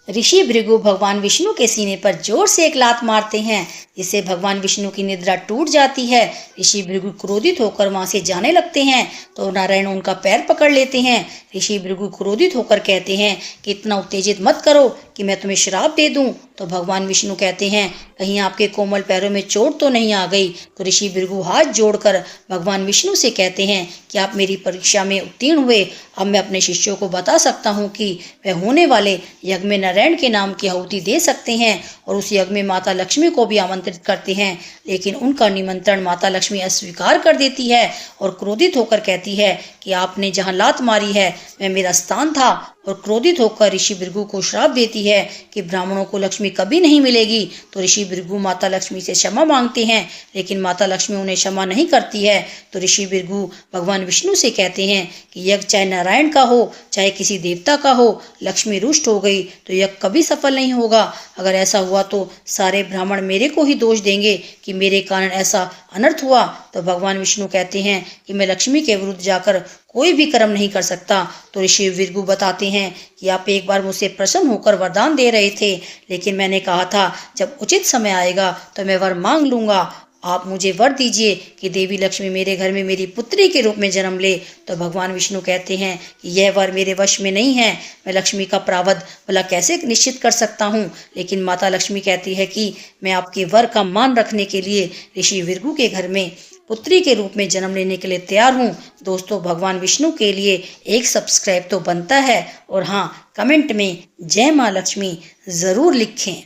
ऋषि भृगु भगवान विष्णु के सीने पर जोर से एक लात मारते हैं, जिससे भगवान विष्णु की निद्रा टूट जाती है। ऋषि भृगु क्रोधित होकर वहां से जाने लगते हैं तो नारायण उनका पैर पकड़ लेते हैं। ऋषि भृगु क्रोधित होकर कहते हैं कि इतना उत्तेजित मत करो कि मैं तुम्हें श्राप दे दूं। तो भगवान विष्णु कहते हैं, कहीं आपके कोमल पैरों में चोट तो नहीं आ गई। तो ऋषि भृगु हाथ जोड़कर भगवान विष्णु से कहते हैं कि आप मेरी परीक्षा में उत्तीर्ण हुए, अब मैं अपने शिष्यों को बता सकता हूँ कि वह होने वाले यज्ञ में नारायण के नाम की आहुति दे सकते हैं और उस यज्ञ में माता लक्ष्मी को भी आमंत्रित करते हैं। लेकिन उनका निमंत्रण माता लक्ष्मी अस्वीकार कर देती है और क्रोधित होकर कहती है कि आपने जहाँ लात मारी है वह मेरा स्थान था, और क्रोधित होकर ऋषि भृगु को श्राप देती है कि ब्राह्मणों को लक्ष्मी कभी नहीं मिलेगी। तो ऋषि भृगु माता लक्ष्मी से क्षमा मांगते हैं, लेकिन माता लक्ष्मी उन्हें क्षमा नहीं करती है। तो ऋषि भृगु भगवान विष्णु से कहते हैं कि यज्ञ चाहे नारायण का हो चाहे किसी देवता का हो, लक्ष्मी रुष्ट हो गई तो यज्ञ कभी सफल नहीं होगा। अगर ऐसा हुआ तो सारे ब्राह्मण मेरे को ही दोष देंगे कि मेरे कारण ऐसा अनर्थ हुआ। तो भगवान विष्णु कहते हैं कि मैं लक्ष्मी के विरुद्ध जाकर कोई भी कर्म नहीं कर सकता। तो ऋषि भृगु बताते हैं कि आप एक बार मुझसे प्रसन्न होकर वरदान दे रहे थे, लेकिन मैंने कहा था जब उचित समय आएगा तो मैं वर मांग लूंगा। आप मुझे वर दीजिए कि देवी लक्ष्मी मेरे घर में मेरी पुत्री के रूप में जन्म ले। तो भगवान विष्णु कहते हैं कि यह वर मेरे वश में नहीं है, मैं लक्ष्मी का प्रावध भला कैसे निश्चित कर सकता हूँ। लेकिन माता लक्ष्मी कहती है कि मैं आपके वर का मान रखने के लिए ऋषि भृगु के घर में पुत्री के रूप में जन्म लेने के लिए तैयार हूँ। दोस्तों, भगवान विष्णु के लिए एक सब्सक्राइब तो बनता है, और हाँ, कमेंट में जय माँ लक्ष्मी ज़रूर लिखें।